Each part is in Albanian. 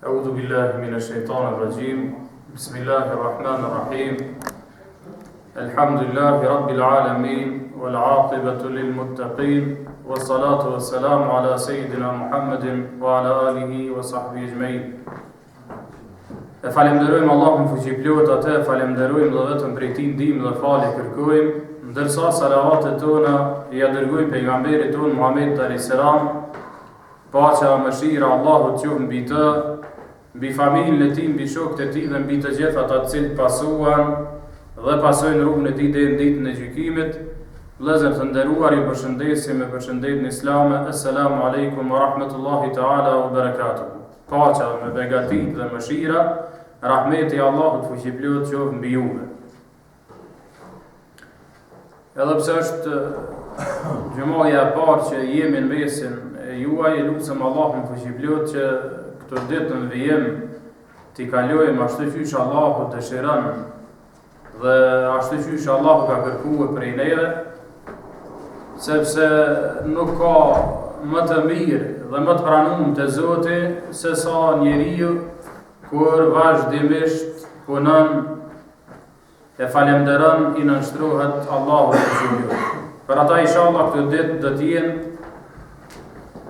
أعوذ بالله من الشيطان الرجيم بسم الله الرحمن الرحيم الحمد لله رب العالمين والعاقبة للمتقين والصلاة والسلام على سيدنا محمد وعلى آله وصحبه أجمعين. E falemderojmë Allahun fuqiplot, atë e falemderojmë dhe vetëm prej tij ndihmë dhe falje kërkojmë, ndërsa salavatet tona ja dërgojmë pejgamberit ton Muhammed alayhis salam, paqja dhe mëshira e Allahut qoftë mbi të, mbi familjen e tij, mbi shokët e tij dhe mbi të gjithë ata të cilët pasuan dhe pasojnë rrugën e tij deri në ditën e gjykimit. Vëllezër të nderuar, ju përshëndesim me përshëndetjen islame. Assalamu alaikum wa rahmatullahi taala wa barakatuh. Paqja me begatit dhe mëshira, rahmeti i Allahut fuqiplot qoftë mbi juve. Edhe pse është gjumaja e parë që jemi në mesin e juaj, lutem Allahun fuqiplot që këtë ditë në vijim t'i kalojmë ashtu siç Allahu dëshiron dhe ashtu siç Allahu ka kërkuar prej neve, sepse nuk ka më të mirë dhe më të pranuar te Zoti se sa njeriu kur vazhdimisht punon e falenderon i nënshtrohet Allahut fuqiplot. Për ata inshallah këtë ditë do të jenë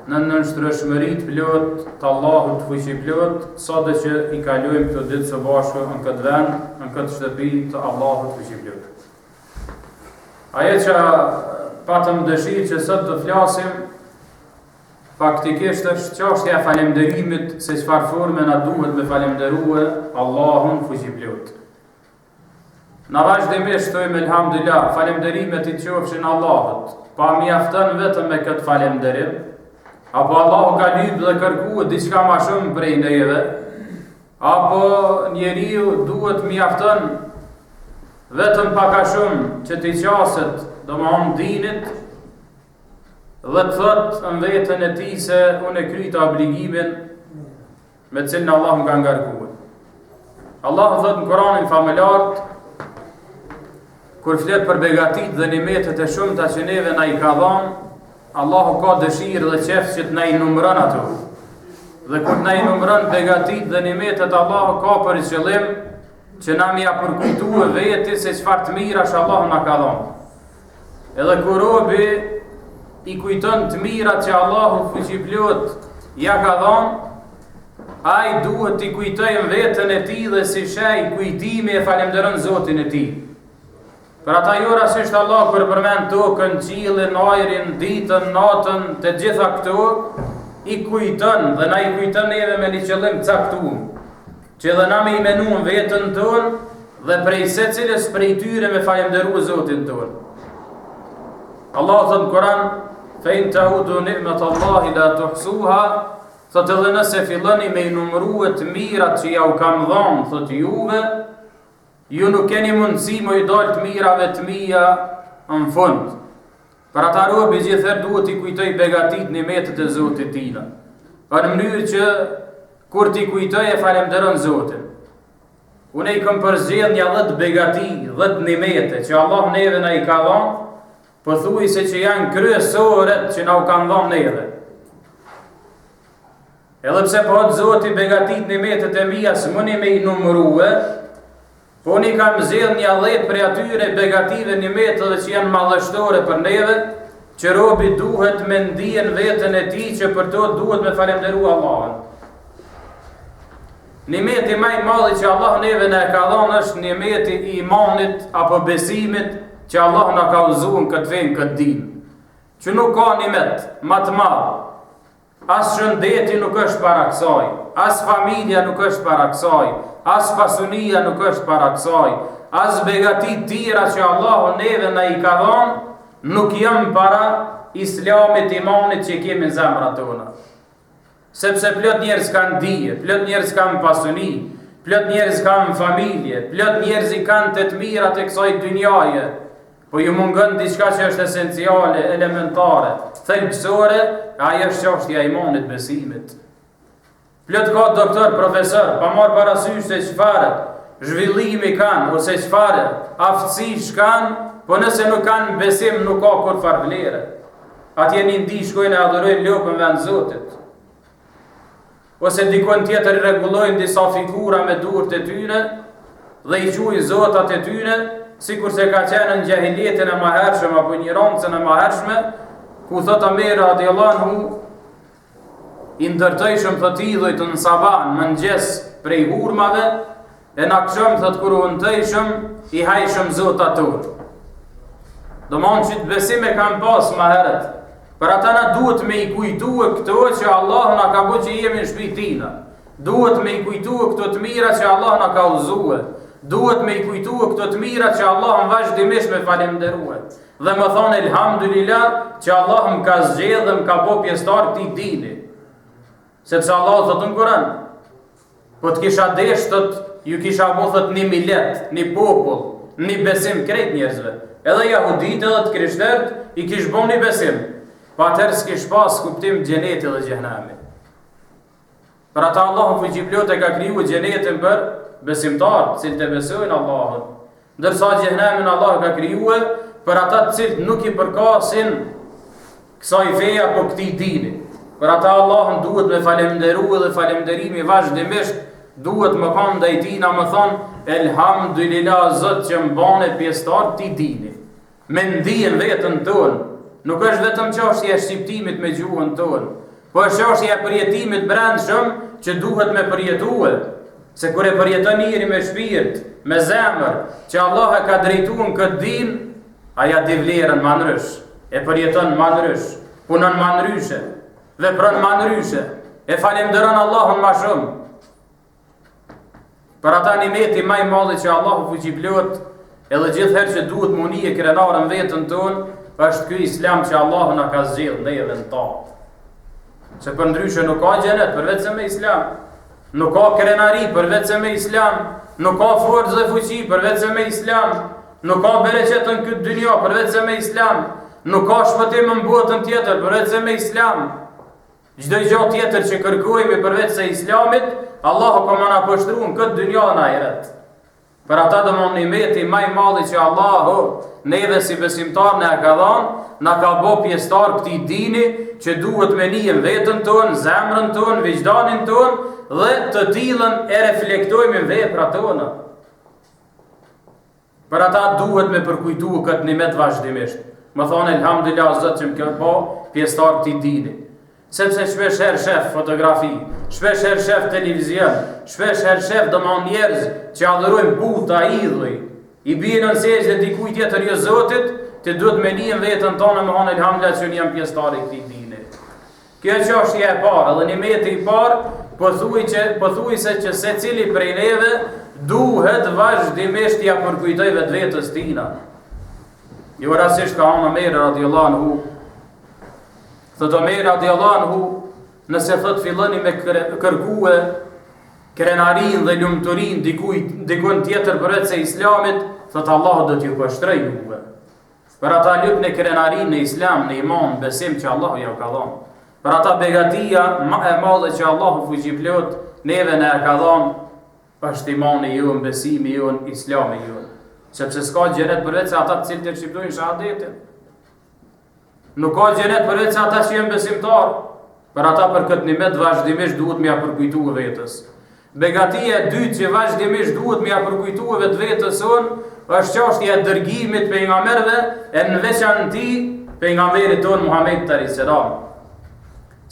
në nënshtrëshmëri të plot të Allahut fuqiplot, sado që i kalojmë këtë ditë së bashku në këtë vend, në këtë shtëpi të Allahut fuqiplot. Ajo që patëm dëshirë që sot të flasim, faktikisht është çështja e falënderimit, se çfarë forme na duhet me falënderue Allahun fuqiplot. Na vazhdimisht thojmë elhamdulillah, falënderimet i qofshin Allahut, pa mjafton vetëm me këtë falënderim, apo Allahu ka lyp dhe kërkuar diçka më shumë prej neve, apo njeriu duhet mjafton vetëm pak a shumë që t'i qaset domethënë dinit dhe të thot në vetën e tij se unë e kryta obligimin me cilën Allah më ka ngarkuar. Allah thot në Kur'anin famulart, kur flet për begatit dhe nimetet e shumta që neve na i ka dhënë, Allahu ka dëshirë dhe qef që të na i numëron ato. Dhe kur na i numëron begatit dhe nimetet, Allahu ka për qëllim që na mja përkujtue veti se çfarë të mira që Allahu na ka dhënë. Edhe kur robi i kujton të mirat që Allahu fuqiplot ja ka dhënë, ai duhet t'i kujtojë veten e tij dhe si shej kujtimi e falenderon Zotin e tij. Për ata jo rasisht Allah kur përmend tokën, qiellin, ajrin, ditën, natën, të gjitha këto i kujton dhe na i kujton neve me një qëllim të caktuar, që dhe na me i menuam veten tonë dhe prej secilës prej tyre me falënderuar Zotin tonë. Allah thot në Kur'an: "Fa in ta'udu ni'matallahi la tuhsuha", thot edhe nëse filloni me i numërue të mirat që ja u kam dhënë, thot juve, ju nuk keni mundësi më i dalë të mirave të mia në fund. Për ata robi gjithër duhet i kujtoj begatit nimetet e Zotit tina, në mënyrë që kur t'i kujtoj e falenderon Zotin. Unë i kam përzgjedh një 10 begati, 10 nimete që Allah neve na i ka dhënë, pothuajse që janë kryesoret që na u kanë dhënë neve. Edhe pse po Zoti begatit nimetet e mia s'muni me i numërue, po unë i kam zgjedh një 10 prej atyre begative nimeteve që janë madhështore për neve, që robi duhet me ndihen veten e tij që për to duhet me falënderua Allahun. Nimeti më i madh që Allah neve na ka dhënë është nimeti i imanit apo besimit që Allah na ka udhëzuar këtë fen, këtë din. Që nuk ka nimet më të madh. As shëndeti nuk është para kësaj, as familja nuk është para kësaj, as pasunia nuk është para kësaj, as begatit tjera që Allahu neve na i ka dhënë, nuk janë para islamit, imanit që kemi në zemrat tona. Sepse plot njerëz kanë dije, plot njerëz kanë pasuni, plot njerëz kanë familje, plot njerëz i kanë të mirat e kësaj dynjaje, po ju mungon diçka që është esenciale, elementare, thelbësore, ajo është çështja e imanit, besimit. Plot ka doktor, profesor, pa marrë parasysh se çfarë zhvillimi kanë ose çfarë aftësish kanë, po nëse nuk kanë besim nuk ka kur far vlerë. Atje një ndi shkojnë e adhurojnë lopën vend Zotit. ose dikon tjetër i rregullojnë disa figura me durët e tyre dhe i quajnë zotat e tyre, sikur se ka qenë në gjahiljetin e mahershëm apo ignorancën e mahershme, ku thot Omer radiallahu anhu, i ndërtojshëm thot idhujt në saban, mëngjes prej hurmave, e në akshëm thot kur u ndëjshëm, i hajshëm zotat tur. Do mon që të besime kam pas maheret, për ata na duhet me i kujtue këto që Allah na ka bu që jemi në shpitina, duhet me i kujtue këto të mira që Allah na ka uzue, duhet me i kujtue këto të mira që Allah më vazhdimisht me falenderue, dhe më thonë elhamdulillah që Allah më ka zgjedhë dhe më ka bo pjestar këtij dini. Sepse Allah thot në Kur'an, po të kisha desh thot, ju kisha bo thot një millet, një popull, një besim krejt njerëzve. Edhe jahudit edhe të krishtert i kish bo një besim, pa atër s'kish pas kuptim gjeneti dhe gjehnami. Për ata Allah në fuqiplot e ka kriju gjenetin për besimtarë, cilë të besojnë Allahët. Ndërsa gjehnamin Allah ka kriju për ata cilë nuk i përkasin kësaj feja po këti dini. Për ata Allahën duhet me falemderu dhe falemderimi vazhdimisht, duhet më kanë dhe i tina më thonë, elhamdulillah Zot që më bane pjestar ti dini. Me ndijen vetën tonë, nuk është vetëm çështja e shqiptimit me gjuhën tonë, po është çështja e përjetimit brendshëm që duhet me përjetue. Se kur e përjeton njëri me shpirt, me zemër, që Allah e ka drejtuar këtë din, aja di vlerën ma ndrysh, e përjeton ma ndrysh, punon ma ndryshe, vepron ma ndryshe, e falenderon Allahun ma shumë. Për ata nimeti ma i madhi që Allahu fuqiplot, edhe gjithherë që duhet muni e krenarën vetën tonë, është ky islam që Allahu na ka zgjedhë neve në ta. Se për ndryshe nuk ka xhenet përveç se me islam, nuk ka krenari përveç se me islam, nuk ka forcë dhe fuqi përveç se me islam, nuk ka bereqet në këtë dynja përveç se me islam, nuk ka shpëtim në botën tjetër përveç se me islam. Çdo gjë tjetër që kërkojmë përveç se islamit, Allahu ka na poshtruar në këtë dynja në ahiret. Për ata do më nimeti më i madh që Allahu neve si besimtar na ka dhënë, na ka bë pjesëtar këtij dini që duhet me nijen veten tonë, zemrën tonë, vicdanin tonë dhe të tillën e reflektojmë në veprat tona. Për ata duhet me përkujtuar këtë nimet vazhdimisht. Më thonë elhamdulillah Zot që më ka bë pjesëtar këtij dini. Sepse shpesh herë shef fotografi, shpesh herë shef televizion, shpesh herë shef domon njerëz që adhurojnë buta, idhuj, i bien në sejdë dikujt tjetër jo Zotit, ti duhet me nijen veten tonë me hanë elhamdulillah që jam pjesëtar i këtij dini. Kjo çështje e parë, dhe nimeti i parë, pothuajse që secili prej neve duhet vazhdimisht ja përkujtoj vetvetes tina. Jo rastisht ka Omer radiallahu anhu. Thot Omer radiallahu anhu, nëse thot filloni me kërkue krenarin dhe lumturin dikun tjetër përveç se islamit, thot Allah do t'ju pështroj juve. Për ata lyp në krenarin në islam, në iman, besim që Allah ja ka dhënë. Për ata begatia ma e madhe që Allah fuqiplot neve në e ka dhënë, është imani jon, besimi jon, islami jon. Sepse s'ka xhenet përveç se ata të cilët e shqiptojnë shahadetin. Nuk ka xhenet përveç se ata që janë besimtar. Për ata për këtë nimet vazhdimisht duhet me ja përkujtue vetes. Begatia e dytë që vazhdimisht duhet me ja përkujtue vetvetes son, është çështja e dërgimit pejgamberëve, e në veçanti pejgamberit ton Muhammed sallallahu alaihi wasallam.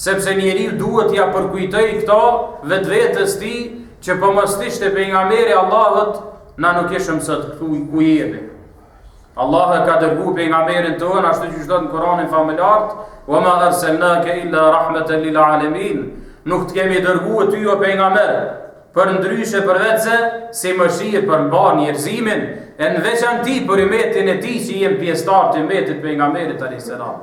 Sepse njeriu duhet ja përkujtoj këto vetvetes tij që po mos ishte pejgamberi Allahut, na nuk ishim sot ku jemi. Allah e ka dërgu pejgamberin ton ashtu që thot në Kur'anin familjar, "Wa ma arsalnaka illa rahmatan lil alamin." Nuk të kemi dërguar ty o pejgamber për ndryshe përveç se si mëshirë për mbar njerëzimin, e në veçanti për umetin e tij që jemi pjesëtar të umetit pejgamberit alayhis salam.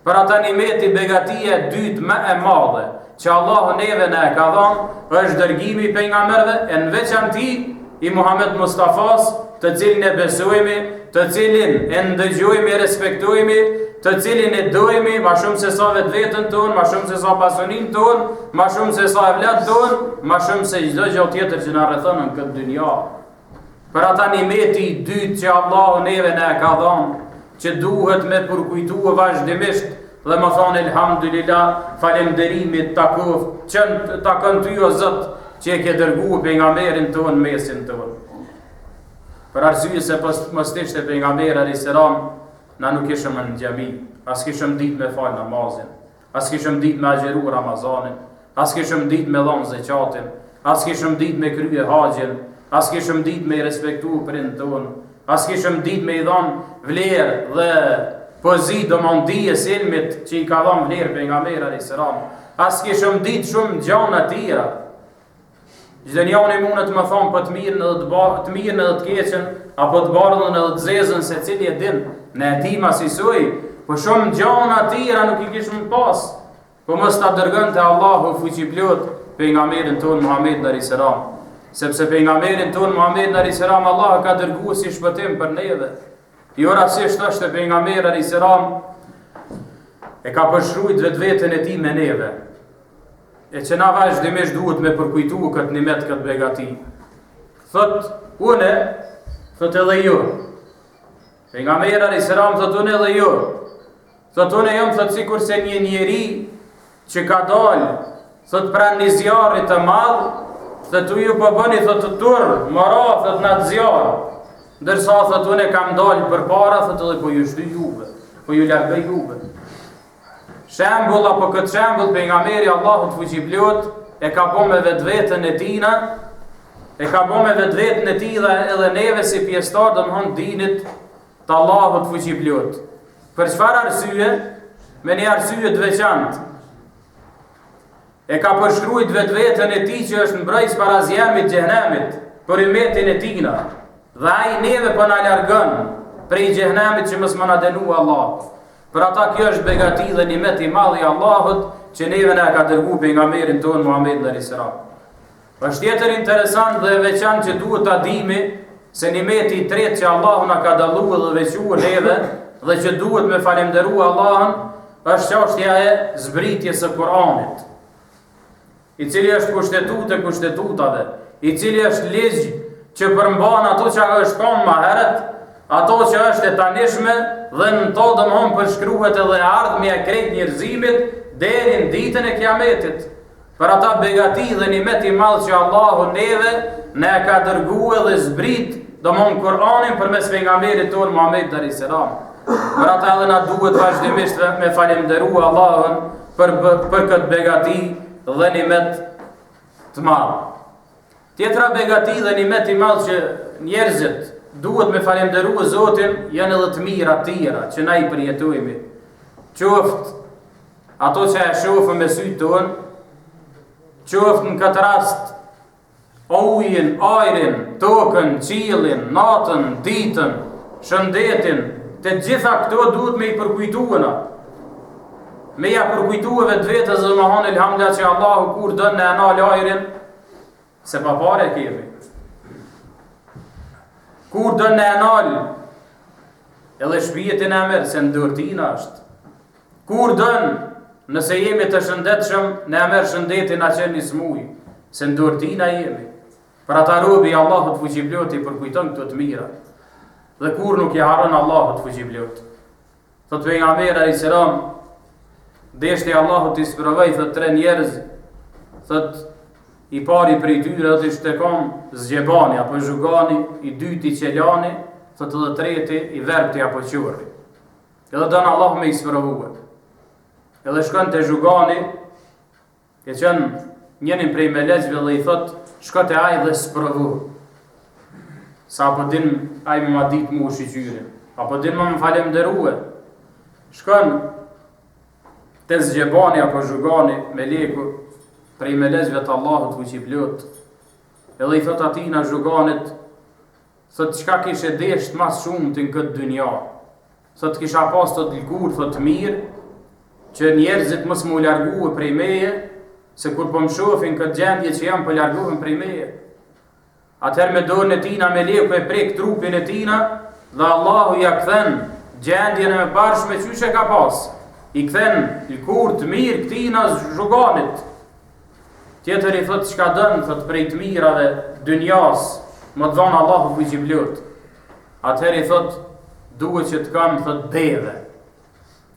Për ata nimeti begatia e dytë më e madhe që Allahu neve na e ka dhënë është dërgimi i pejgamberëve, e në veçanti i Muhammed Mustafas, të cilin e besojmë, të cilin e ndëgjojmë e respektojmë, të cilin e dojmë ma shumë se sa vetveten tonë, ma shumë se sa pasurinë tonë, ma shumë se sa evlat tonë, ma shumë se çdo gjë tjetër që na rrethon në këtë dynja. Për ata nimeti i dytë që Allahu neve na e ka dhënë, që duhet me përkujtue vazhdimisht dhe më thonë elhamdulillah, falemderimit takon ty o Zot që e ke dërguar pejgamberin tonë mesin tonë. Për arsye se mos ishte pejgamberi alayhis salam, na nuk ishëm në xhami, as kishëm ditë me fal namazin, as kishëm ditë me agjeru Ramazanin, as kishëm ditë me dhon zakatin, as kishëm ditë me krye haxhin, as kishëm ditë me respektu prindin ton, as kishëm ditë me i dhon vlerë dhe pozitë dijes ilmit që i ka dhënë vlerë pejgamberi alayhis salam, as kishëm ditë shumë gjëra të tjera. Çdo njëri mundet të më thonë për të mirën edhe të keqen, apo të bardhën edhe të zezën, se cili e din, ne e dim as i suj, po shumë gjëra të tjera nuk i kishëm pas, po mos ta dërgonte Allahu fuqiplot pejgamberin ton Muhammed alayhis salam, sepse pejgamberin ton Muhammed alayhis salam Allah ka dërguar si shpëtim për neve. Jo rastisht është pejgamberi alayhis salam e ka përshkruajt vetveten e tij me neve. E që na vazhdimisht duhet me përkujtu këtë nimet, këtë begati. Thot, une, thot edhe ju. Pejgamberi alayhis salam thot une edhe ju. Thot une jam thot sikur se një njeri që ka dalë, thot pranë një zjarri të madh, thot ju po bëni thot të turr, mora thot në atë zjarr. Ndërsa thot une kam dalë përpara, thot edhe po ju shty juve, po ju largoj juve. Shembull apo këtë shembull pejgamberi Allahut fuqiplot e ka bën me vetveten e tina, e ka bën me vetveten e tij dhe edhe neve si pjesëtar domthon dinit të Allahut fuqiplot. Për çfarë arsye? Me një arsye të veçantë. E ka përshkruajt vetveten e tij që është mbrojtës para zjarmit xhenemit për ummetin e tina. Dhe ai neve po na largon prej xhenemit që mos më na dënua Allah. Për ata kjo është begati dhe nimet i madh i Allahut që neve na ka dërguar pejgamberin ton Muhammed alayhis salam. Është tjetër interesant dhe veçantë që duhet ta dimi se nimeti i tretë që Allahu na ka dalluar dhe veçuar neve dhe që duhet me falendëruar Allahun është çështja e zbritjes së Kuranit, i cili është kushtetutë e kushtetutave, i cili është ligj që përmban ato që është thonë më herët, ato që është e tanishme dhe në to domthon përshkruhet edhe ardhmja e krejt njerëzimit deri në ditën e Kiametit. Për ata begati dhe nimet i madh që Allahu neve ne ka dërguar dhe zbrit domthon Kur'anin përmes pejgamberit ton Muhammed alayhis salam. Për ata edhe na duhet vazhdimisht me falendëruar Allahun për këtë begati dhe nimet të madh. Tjetra begati dhe nimet i madh që njerëzit duhet me falendëruar Zotin janë edhe të mira të tjera që na i përjetojmë. Qoftë ato që e shohim me sytë tonë, qoftë në këtë rast ujin, ajrin, tokën, qiellin, natën, ditën, shëndetin, të gjitha këto duhet me i përkujtuana. Me ja përkujtua vetvetes dhe me hanë elhamdulillah që Allahu kur don në anal ajrin, se pa pare kemi. Kur do në anal, edhe shpijetin e merë, se në dërtina është. Kur dën, nëse jemi të shëndetshëm, ne merë shëndetin a qenë një smuj, se në dërtina jemi. Për ata robi Allahut fuqiplot i përkujton këto të mira. Dhe kur nuk i harron Allahut fuqiplot. Thot pejgamberi alayhis salam, deshti Allahut i sprovoi thot 3 njerëz, thot i pari prej tyre atë shtekon zgjebani apo zhugani, i dyti qelani, thot edhe treti i verbti apo qurri. Edhe don Allah me i sprovua. Edhe shkon te zhugani, e qenë njërin prej melezve dhe i thot, shko te ai dhe sprovu. Sa apo din ai më dit mu shiqyrin, apo din më falemderue. Shkon te zgjebani apo zhugani me leku prej melezve të Allahut fuqiplot. Edhe i thot atina zhuganit, thot çka kishe desht mas shumë të në këtë dynja. Thot kisha pas të lkur, thot mirë, që njerëzit mos më largue prej meje, se kur po më shohin këtë gjendje që jam po largohen prej meje. Atëherë me dorën e tina me leku e prek trupin e tina, dhe Allahu ja kthen gjendjen e bashme qyshe ka pas. I kthen lkur të mirë këtina zhuganit. Tjetër i thot çka dën, thot prej të mirave dynjas, më të dhon Allahu fuqiplot. Atëherë i thot duhet që të kam thot deve.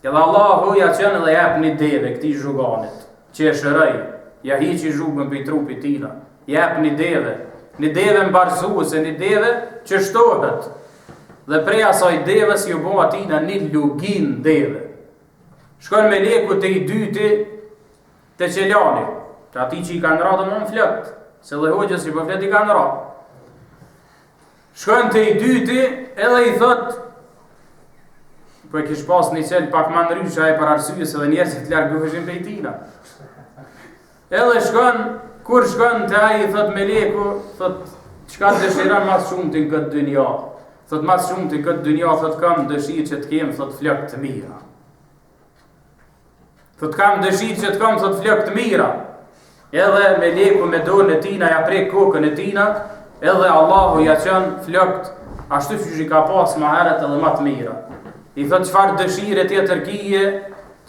Edhe Allahu ja qenë dhe jep një deve këtij zhuganit, që e shërej, ja hiqi zhugën për trupit tina, jep një deve mbarësuese, një deve që shtohet. Dhe prej asaj devës ju bo atina një lugin deve. Shkon me leku të i dyti të qelani, të ati që i kanë ra dhe më në flët, se dhe hoqës i për flet i kanë ra. Shkon të i dyti edhe i thot, po e kish pas një qelë pak ma nërysha e për arsyës edhe njerëzit largoheshin për i tina. Edhe shkon, kur shkon të aji i thot me leku, thot, qka të dëshiran mas shumë të në këtë dynja? Thot mas shumë të këtë dynja, thot kam dëshirë që të kemë, thot flok të mira. Thot kam dëshirë që të kam, thot flok të mira. Edhe me leku me dorën e tina, ja prek kokën e tina, edhe Allahu ja qënë flokt, ashtu që i ka pas ma heret edhe ma të mira. I thot qfar dëshirë tjetër kije,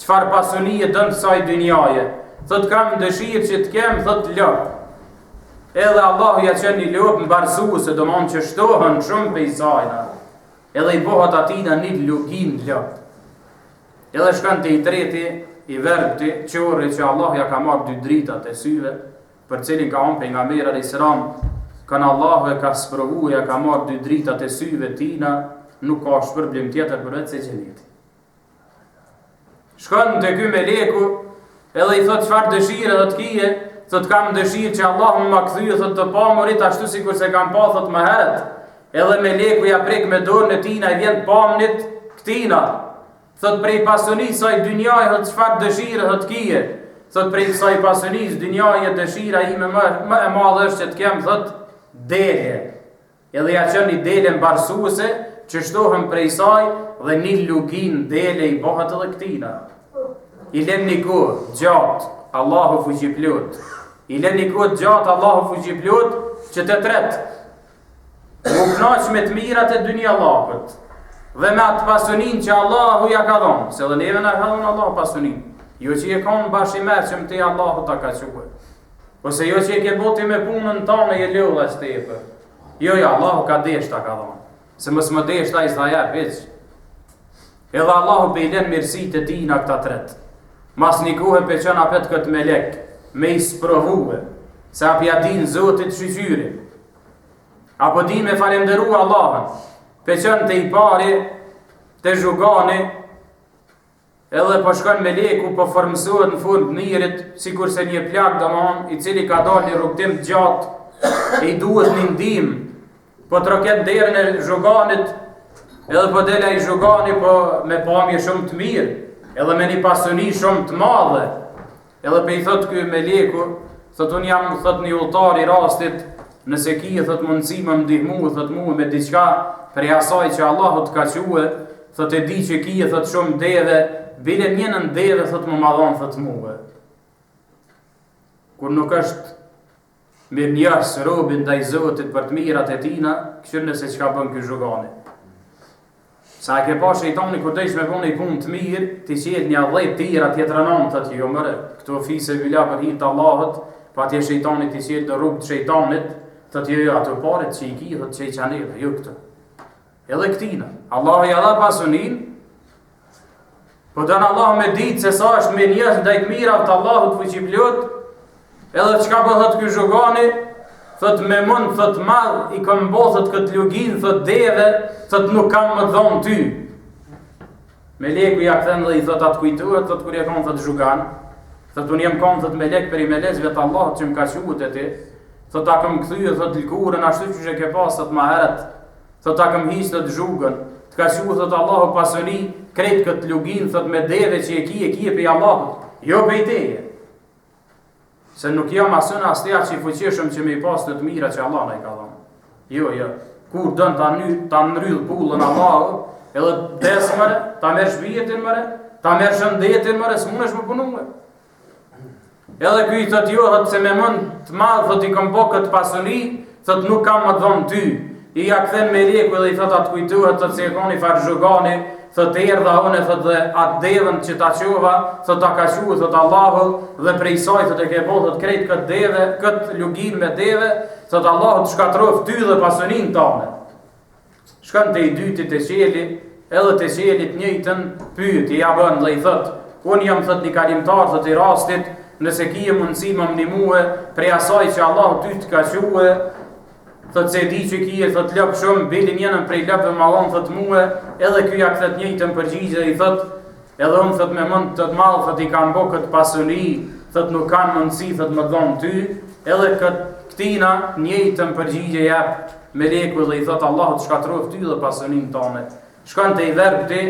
qfar pasunije dënë kësaj dynjaje. Thot kam dëshirë që të kemë, thot lop. Edhe Allahu ja qenë një lopë më barësuese, do mon që shtohën shumë pe i sajna. Edhe i bohat atina një lugin lopë. Edhe shkën të i treti, i verbti, qori që Allahu ja ka marrë dy dritat e syve, për cilin ka onë pejgamberi alayhis salam, kanë Allahu e ka sprovu, ja ka marrë dy dritat e syve tina, nuk ka shpërblim tjetër për vetë se xheneti. Shkën të ky me leku, edhe i thot çfarë dëshire dhe të kije, thot kam dëshirë që Allah më këthyë, thot të pamurit ashtu si kur se kam pa, thot më heret. Edhe me leku ja prek me dorën e tina, i vjen pamnit këtina. Thot prej pasunis saj dynjaj, thot qfar dëshirë, thot kije. Thot prej kësaj pasunis dynjaj e dëshira ime më e madhe është që të kem, thot dele. Edhe ja qënë një dele mbarësuese, që shtohem prej saj dhe një lugin dele i bëhat edhe këtina. I len një kohë, gjatë, Allahu fuqiplot. I len një kohë gjatë, Allahu fuqiplot, që të tretë. U knaq me të mirat e dynja Allahut. Dhe me atë pasunin që Allahu ja ka dhonë. Se dhe neve na ka dhonë Allahu pasunin. Jo që je konë bash i merë që më te Allahu ta ka quhe. Ose jo që je ke boti me punën tonë e lëlla që tepe. Jo, Allahu ka desh ta ka dhonë. Se mësë më desh ta i s'ta jep veç. Edhe Allahu pe i len mirësit e tina këta tretë. Mas një kuhe pe qënë apet këtë melek, me i sprovuhe, se apja din Zotit shqyqyri. Apo din me falemderu Allahën, pe qënë të i pari, të zhugani, edhe po shkon meleku, po formësohet në fund njërit, si kurse një plak dëman, i cili ka dalë një rrugtim gjatë, e i duhet një ndim, po të roket derën e zhuganit, edhe po dela i zhugani, po me pamje shumë të mirë, edhe me një pasuni shumë të madhe. Edhe pe i thot kjo me leku, thot unë jam thot një ultar i rastit, nëse ki thot mundësi më ndihmu, thot mu me diqka prej asaj që Allahu të ka quhe, thot e di që ki thot shumë deve, bile njënën deve thot më madhon thot muhe. Kur nuk është mirë njës robin dhe i Zotit për të mirat e tina, këshirë nëse që ka bën kjo zhugani. Sa ke pa shejtani kur desh me bënë një punë të mirë, ti qelë një 10 tira tjetra nëmë, thot jo mëre, këto fise vila për hirë të Allahut, pa atje shejtani ti qelë në rrugë të shejtanit, thot jo, ato paret që i ki, thot që i qaneve, jo këtë. Edhe këtina, Allahu ja dha pasunin, po dënë Allahu me ditë se sa është me njës ndaj të mira të Allahut fuqiplot, edhe çka po thot ky zhugani, thot me mund, thot madh, i kam bo, thot këtë lugin, thot deve, thot nuk kam më dhonë ty. Me leku ja këthen dhe i thot atë kujtuhet, thot kur ja kam thot zhugan, thot unë jem kam thot me lek për i me lezve të Allahut që më ka quhet e ti, thot ta kam këthyë, thot lkurën, ashtu që ke pas, thot ma heret, thot ta kam hiqë thot zhugën, të ka quhet thot Allahu pasoni, krejt këtë lugin, thot me deve që e kije për Allahut, jo për i teje. Se nuk jam asën astea që i fuqeshëm që me i pas të mira që Allah në i ka dhënë. Jo. Kur dënë ta nryll pullën Allahu, edhe desë mëre, ta merë shpijetin mëre, ta merë shëndetin mëre, së mund është më punume. Edhe kuj thët jo, thët se me mund të madhë, thët i kom po këtë pasuni, thët nuk kam më dhënë ty. I ja këthen me leku edhe i thët atë kujtuhet, thët se e koni farë zhugani, thët erdha une, thët dhe atë devën që ta qova, thët ta ka quë, thët Allahu, dhe prej saj, thët e ke po, thët krejt këtë deve, këtë lugin me deve, thët Allahu të shkatrof ty dhe pasunin tane. Shkën të i dyti të qeli, edhe të qelit njëjtën pyetje ja bën dhe i thot, unë jam thot një kalimtar thot i rastit, nëse kije mundësi më mnimue prej asaj që Allah ty të ka quë, thot se di që kije thot lëp shumë, bilin jenën prej lëpëve ma vonë thot muë, edhe ky ja këthet njëjtën përgjigje dhe i thot, edhe unë thot me mund të malë thot i kanë bo këtë pasuni, thot nuk kanë mundësi thot më dhonë ty, edhe këtina njëjtën përgjigje jep meleku dhe i thot Allahu të shkatrof ty dhe pasunin tone. Shkon të i verb ti,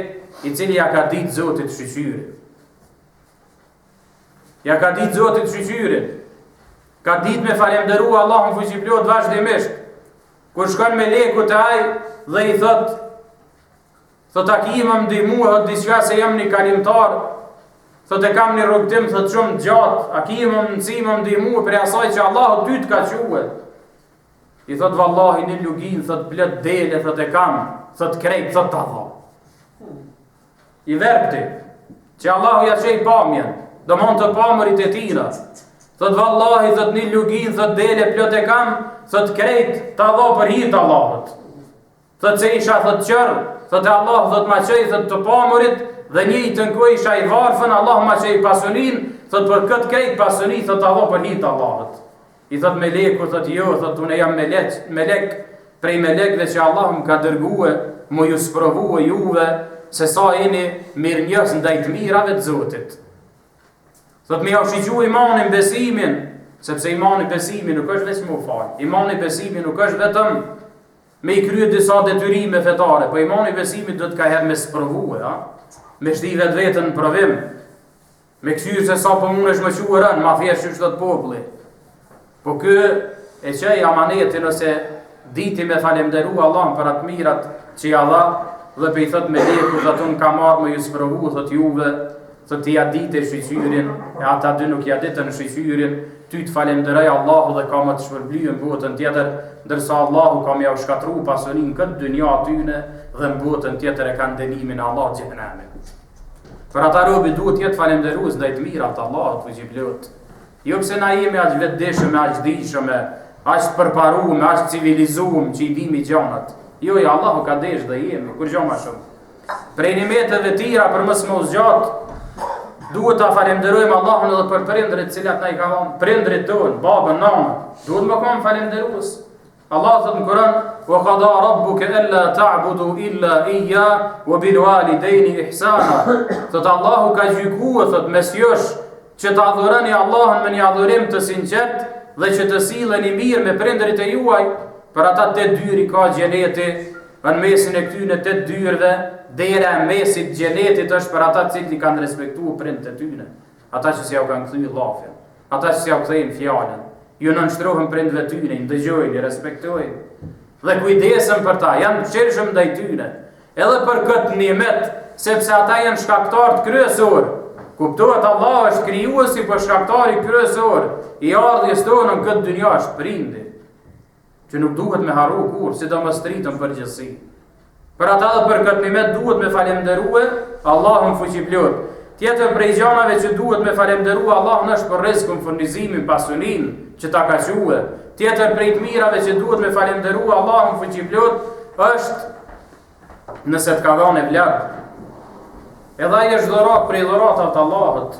i cili ja ka ditë Zotit shqyqyrit. Ja ka ditë Zotit shqyqyrit. Ka ditë me falemderu Allahun fuqiplot vazhdimisht. Kur shkon meleku të aj dhe i thot a ki më ndihmu, thot diçka se jam një kalimtar, thot e kam një rrugtim thot shumë gjatë, a ki më mundësi më ndihmu për asaj që Allahu ty të ka quë. I thot vallahi një lugin, thot plët dele, thot e kam, thot krejt, thot të dha. I verbti, që Allahu ja qej pamjen, do mund të pamërit e tina. Thot vallahi, thot një lugin, thot dele, plët e kam, thot krejt, të dha për hitë Allahut. Thot se isha, thot qërë, thot e Allah, thot ma qej, thot të pamërit, dhe njëjtën ku isha i varfën, Allah ma qej pasunin, thot për këtë krejt pasuni, thot të dha për hitë Allahut. I thot meleku, thot jo, thot unë jam melek, prej melekve që Allah më ka dërguë, më ju sprovuë juve, se sa jeni mirë njës ndaj të mirave të Zotit. Thot me ja shiqu imanin besimin, sepse imani besimin nuk është vetëm u falë. Imani besimin nuk është vetëm me i krye disa detyrime fetare, po imani besimin do të ka herë me sprovuë, me shti vetë vetën në provim, me kësyrë se sa po mund është më quërën, ma thjesht që është të populli. Po kë e qëj amanetin ose diti me falemderu Allah për atë mirat që ja dha, dhe pe i thot me leku, thot unë ka marrë me ju sprovu, thot juve, thot ti ja dite shqyqyrin, e ata dy nuk ja ditën shqyqyrin, ty të falemderaj Allahu dhe ka më të shpërblyë në botën tjetër, ndërsa Allahu ka me ja u shkatru pasunin këtë dynja atyne, dhe në botën tjetër e kanë denimin Allah gjehnemin. Për ata robi duhet jetë falemderus dhe i të mirat Allahut të gjiblot. Jo pëse na jemi aq vetëdijshëm, aq dishëm, aq përparuar, aq civilizuar që i dimi gjanat. Jo, Allahu ka desh dhe jemi, kur gjë më shumë. Prej nimeteve tira për mos më zgjat, duhet ta falenderojmë Allahun edhe për prindërit të cilat na i ka dhënë, prindërit tonë, babën, nanën. Duhet më kam falenderues. Allah thot në Kur'an: "Wa qada rabbuka alla ta'budu illa iyya wa bil walidayni ihsana." Thot Allahu ka gjykuar thot mes jush që të adhuroni Allahun me një adhurim të sinqert dhe që të silleni mirë me prindërit e juaj. Për ata 8 dyri ka xheneti, në mesin e këtyne 8 dyrëve, dera e mesit xhenetit është për ata që i kanë respektuar prindët e tyre, ata që s'ja u kanë kthyr llafin, ata që s'ja u kthejnë fjalën, ju nënshtrohen prindëve tyre, i ndëgjojnë, i respektojnë dhe kujdesen për ta, janë të qelshëm ndaj tyre, edhe për këtë nimet, sepse ata janë shkaktarët kryesor. Kuptohet Allah është krijuesi për shkaktari kryesor i ardhjes tonë në këtë dynja është prindi, që nuk duhet me harru kur, sidomos tritën përgjithësi. Për ata dhe për këtë nimet duhet me falemderue Allahun fuqiplot. Tjetër prej gjanave që duhet me falemderue Allahun është për rrezikun, furnizimin, pasunin që ta ka quë. Tjetër prej të mirave që duhet me falemderue Allahun fuqiplot është nëse të ka dhënë vlerë. Edhe ai është dhurat prej dhuratat të Allahut.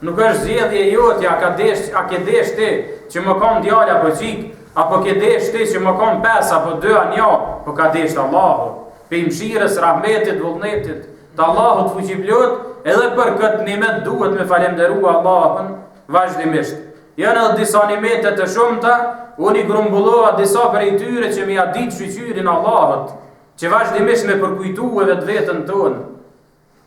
Nuk është zgjedhje jote, a ke desh ti që më kam djalë apo çik, apo ke desh ti që më kam 5 apo 2 anjo, po ka desh Allahu. Pe mëshirës, rahmetit, vullnetit të Allahut fuqiplot, edhe për këtë nimet duhet me falemderu Allahun vazhdimisht. Janë edhe disa nimete të shumta, unë i grumbullova disa prej tyre që më ja ditë shqyqyrin Allahut, që vazhdimisht me përkujtue vetë vetën tonë.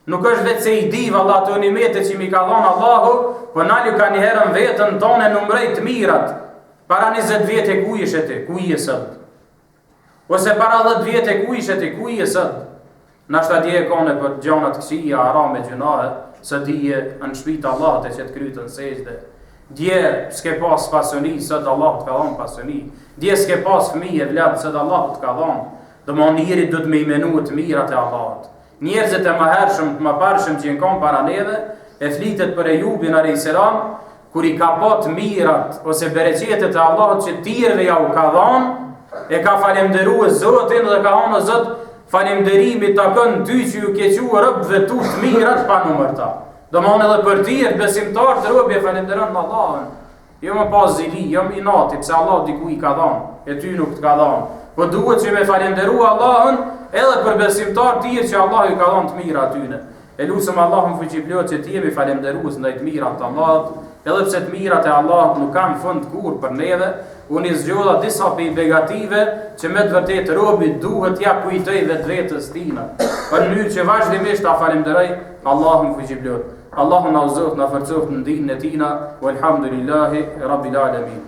Nuk është vetë se i diva Allah të nimete që mi ka dhonë Allahu, po nalju ka njëherën vetën tonë e numrej të mirat. Para 20 vjetë ku ishe ti, ku i e sëtë? Ose para 10 vjetë ku ishe ti, ku i e sëtë? Nashta dje e kone për gjanat kësia, arame, gjunahe, së dje në shpita Allah të që të krytën sejde. Dje s'ke pas pasoni, sëtë Allah të ka dhonë pasoni. Dje s'ke pas fëmije vladë, sëtë Allah të ka dhonë. Dhe ma njerit du të me imenu të mirat e Allahut. Njerëzit e më hershëm, të më parshëm që në kam para neve, e flitet për Ejubin a.s. kur i ka pat mirat, ose bereqetet e Allahut që tirve ja u ka dhanë, e ka falemderu e Zotin dhe ka hanë o Zot, falënderimi takon ty që ju ke quajtur robëve tu të mirat pa numërta. Domthonë edhe për ti besimtar të robi falënderon Allahun. Jo më pas zili, jo më inati, pse Allah diku i ka dhënë, e ty nuk të ka dhënë. Po duhet që me falënderu Allahun edhe për besimtar të tjerë që Allah i ka dhënë të mira atyne. E lutem Allahun fuqiplot që të jemi falënderues ndaj të mirat të Allahut, edhe pse të mirat e Allahut nuk kanë fund kur për neve. Unë i zgjodha disa prej negative që me të vërtet robi duhet ja kujtoj vetvetes tina. Për mënyrë që vazhdimisht ta falenderoj Allahun fuqiplot. Allahu na uzoft na forcoft në dinën e tina, walhamdulillahi rabbil alamin.